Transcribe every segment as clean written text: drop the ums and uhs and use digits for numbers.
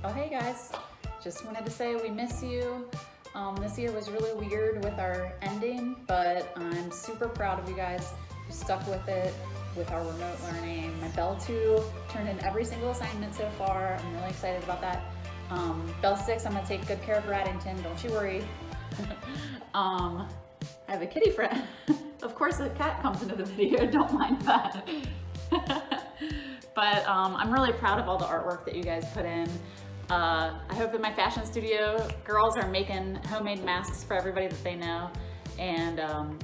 Oh, hey guys. Just wanted to say we miss you. This year was really weird with our ending, but I'm super proud of you guys who stuck with it with our remote learning. My Bell 2 turned in every single assignment so far. I'm really excited about that. Bell 6, I'm gonna take good care of Raddington, don't you worry. I have a kitty friend. Of course a cat comes into the video, don't mind that. But I'm really proud of all the artwork that you guys put in. I hope that my fashion studio girls are making homemade masks for everybody that they know. And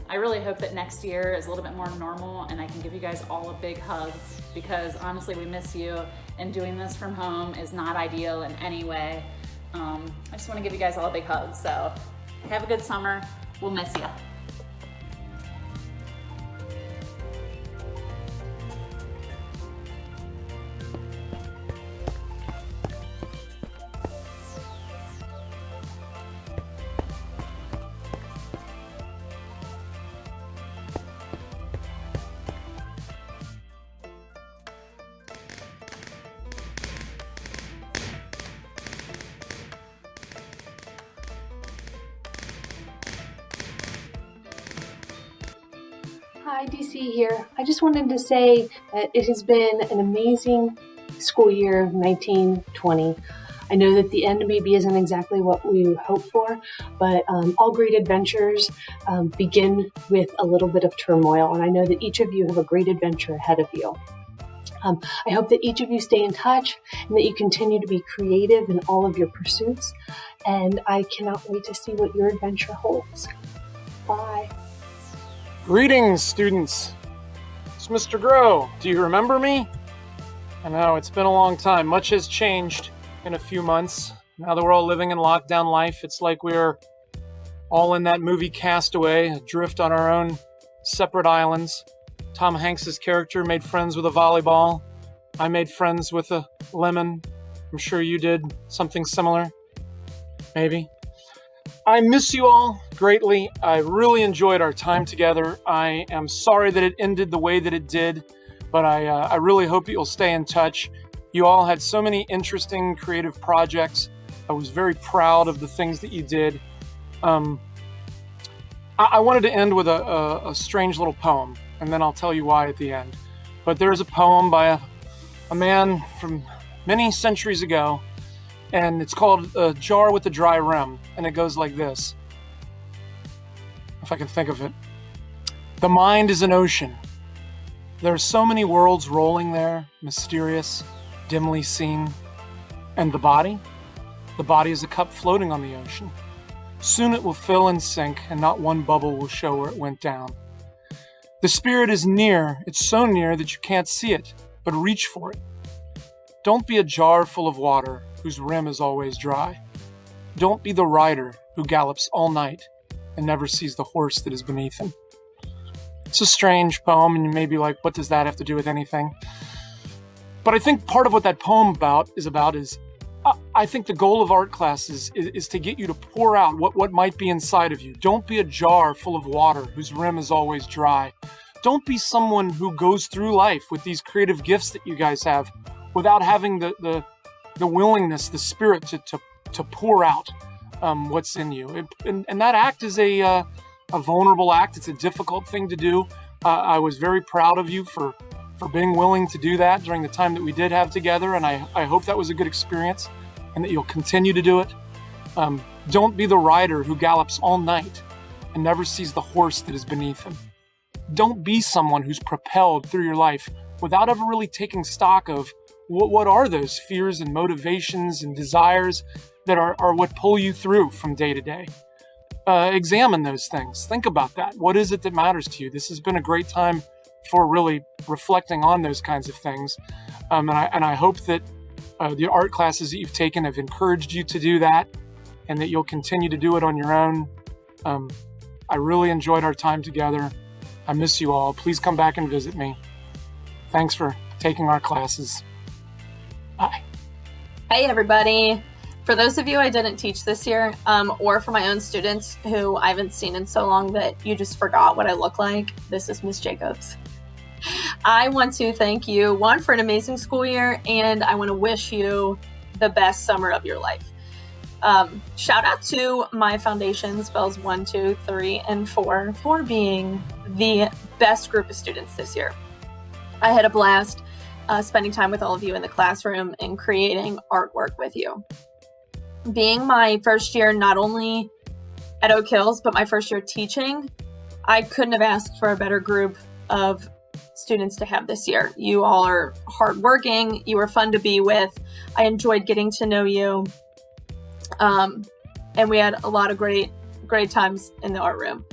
I really hope that next year is a little bit more normal and I can give you guys all a big hug, because honestly we miss you, and doing this from home is not ideal in any way. I just want to give you guys all a big hug. So have a good summer. We'll miss you. Hi, DC here. I just wanted to say that it has been an amazing school year, 1920. I know that the end maybe isn't exactly what we hope for, but all great adventures begin with a little bit of turmoil, and I know that each of you have a great adventure ahead of you. I hope that each of you stay in touch and that you continue to be creative in all of your pursuits, and I cannot wait to see what your adventure holds. Bye. Greetings, students. It's Mr. Grow. Do you remember me? I know, it's been a long time. Much has changed in a few months. Now that we're all living in lockdown life, it's like we're all in that movie Castaway, adrift on our own separate islands. Tom Hanks's character made friends with a volleyball. I made friends with a lemon. I'm sure you did something similar. Maybe. I miss you all greatly. I really enjoyed our time together. I am sorry that it ended the way that it did, but I really hope you'll stay in touch. You all had so many interesting creative projects. I was very proud of the things that you did. I wanted to end with a strange little poem, and then I'll tell you why at the end. But there's a poem by a man from many centuries ago, and it's called A Jar with a Dry Rim, and it goes like this, if I can think of it. The mind is an ocean. There are so many worlds rolling there, mysterious, dimly seen. And the body? The body is a cup floating on the ocean. Soon it will fill and sink, and not one bubble will show where it went down. The spirit is near. It's so near that you can't see it, but reach for it. Don't be a jar full of water whose rim is always dry. Don't be the rider who gallops all night and never sees the horse that is beneath him. It's a strange poem, and you may be like, what does that have to do with anything? But I think part of what that poem is I think the goal of art classes is to get you to pour out what might be inside of you. Don't be a jar full of water whose rim is always dry. Don't be someone who goes through life with these creative gifts that you guys have without having the willingness, the spirit to pour out what's in you. And that act is a vulnerable act. It's a difficult thing to do. I was very proud of you for being willing to do that during the time that we did have together, and I hope that was a good experience and that you'll continue to do it. Don't be the rider who gallops all night and never sees the horse that is beneath him. Don't be someone who's propelled through your life without ever really taking stock of what are those fears and motivations and desires that are what pull you through from day to day. Examine those things. Think about that. What is it that matters to you? This has been a great time for really reflecting on those kinds of things. And I hope that the art classes that you've taken have encouraged you to do that, and that you'll continue to do it on your own. I really enjoyed our time together. I miss you all. Please come back and visit me. Thanks for taking our classes. Bye. Hey everybody. For those of you I didn't teach this year, or for my own students who I haven't seen in so long that you just forgot what I look like, this is Miss Jacobs. I want to thank you, one, for an amazing school year, and I want to wish you the best summer of your life. Shout out to my foundations, Bells 1, 2, 3, and 4, for being the best group of students this year. I had a blast spending time with all of you in the classroom and creating artwork with you. Being my first year, not only at Oak Hills, but my first year teaching, I couldn't have asked for a better group of students to have this year. You all are hardworking. You were fun to be with. I enjoyed getting to know you. And we had a lot of great times in the art room.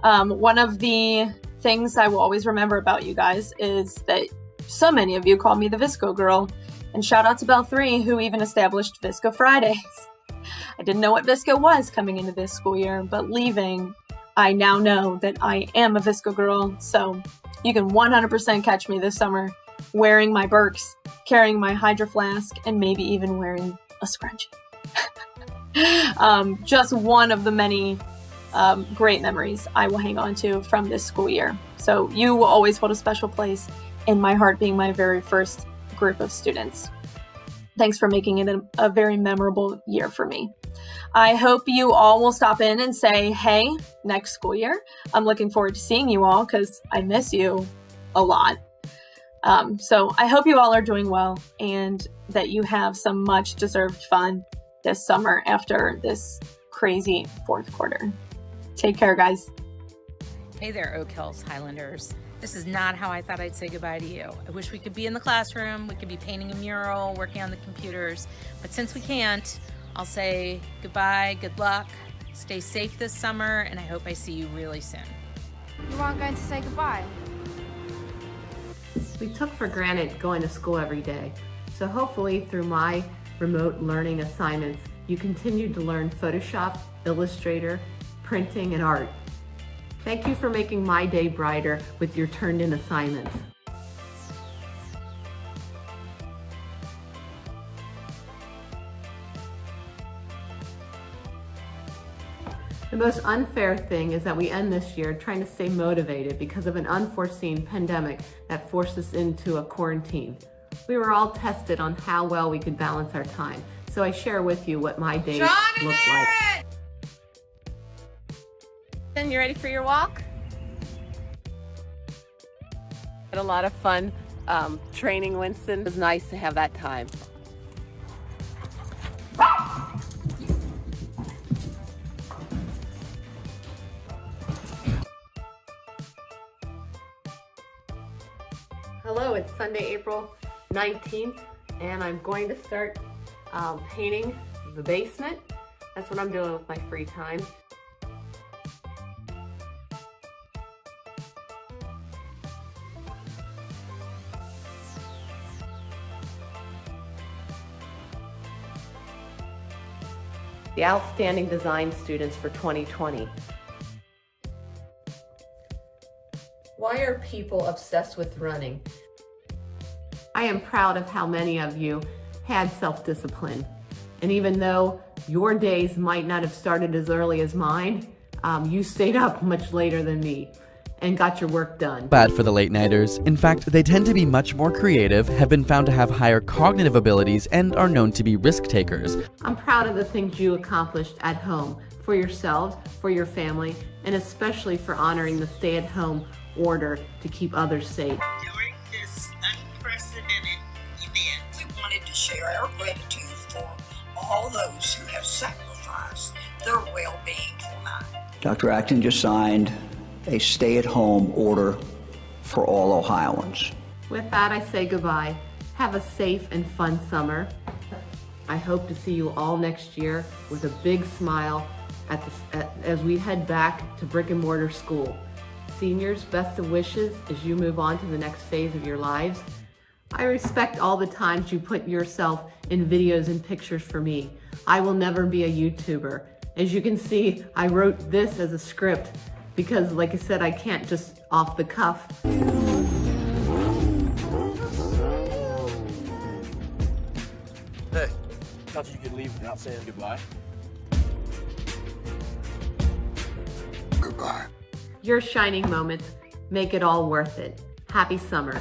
One of the things I will always remember about you guys is that so many of you called me the Visco girl. And shout out to Bell 3, who even established Visco Fridays. I didn't know what Visco was coming into this school year, but leaving, I now know that I am a Visco girl. So you can 100% catch me this summer wearing my Birks, carrying my Hydro Flask, and maybe even wearing a scrunchie. Just one of the many great memories I will hang on to from this school year. So you will always hold a special place in my heart, being my very first group of students. Thanks for making it a very memorable year for me. I hope you all will stop in and say, hey, next school year. I'm looking forward to seeing you all because I miss you a lot. So I hope you all are doing well and that you have some much deserved fun this summer after this crazy fourth quarter. Take care, guys. Hey there, Oak Hills Highlanders. This is not how I thought I'd say goodbye to you. I wish we could be in the classroom, we could be painting a mural, working on the computers, but since we can't, I'll say goodbye, good luck, stay safe this summer, and I hope I see you really soon. You aren't going to say goodbye? We took for granted going to school every day, so hopefully through my remote learning assignments, you continue to learn Photoshop, Illustrator, printing, and art. Thank you for making my day brighter with your turned-in assignments. The most unfair thing is that we end this year trying to stay motivated because of an unforeseen pandemic that forced us into a quarantine. We were all tested on how well we could balance our time, so I share with you what my days look like. And you ready for your walk? Had a lot of fun training Winston. It was nice to have that time. Hello, it's Sunday, April 19th, and I'm going to start painting the basement. That's what I'm doing with my free time. The Outstanding Design Students for 2020. Why are people obsessed with running? I am proud of how many of you had self-discipline. And even though your days might not have started as early as mine, you stayed up much later than me and got your work done. Bad for the late-nighters. In fact, they tend to be much more creative, have been found to have higher cognitive abilities, and are known to be risk-takers. I'm proud of the things you accomplished at home, for yourselves, for your family, and especially for honoring the stay-at-home order to keep others safe. During this unprecedented event, we wanted to share our gratitude for all those who have sacrificed their well-being for mine. Dr. Acton just signed a stay-at-home order for all Ohioans. With that, I say goodbye. Have a safe and fun summer. I hope to see you all next year with a big smile as we head back to brick and mortar school. Seniors, best of wishes as you move on to the next phase of your lives. I respect all the times you put yourself in videos and pictures for me. I will never be a YouTuber. As you can see, I wrote this as a script because, like I said, I can't just off the cuff. Hey, thought you could leave without saying goodbye. Goodbye. Your shining moments make it all worth it. Happy summer.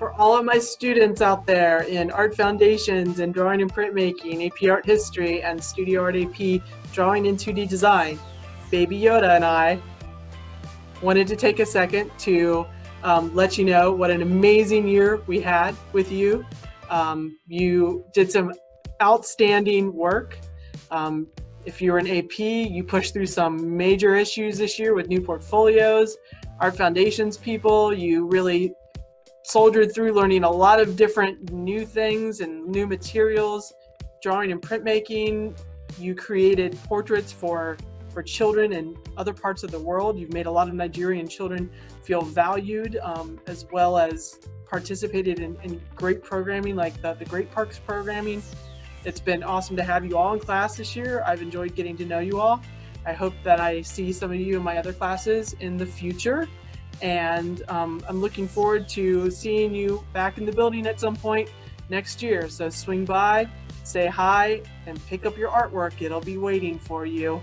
For all of my students out there in Art Foundations and Drawing and Printmaking, AP Art History, and Studio Art AP Drawing in 2D Design, Baby Yoda and I wanted to take a second to let you know what an amazing year we had with you. You did some outstanding work. If you're an AP, you pushed through some major issues this year with new portfolios. Art Foundations people, you really soldiered through learning a lot of different new things and new materials. Drawing and printmaking, you created portraits for children in other parts of the world. You've made a lot of Nigerian children feel valued, as well as participated in great programming like the Great Parks programming. It's been awesome to have you all in class this year. I've enjoyed getting to know you all. I hope that I see some of you in my other classes in the future. And I'm looking forward to seeing you back in the building at some point next year. So swing by, say hi, and pick up your artwork. It'll be waiting for you.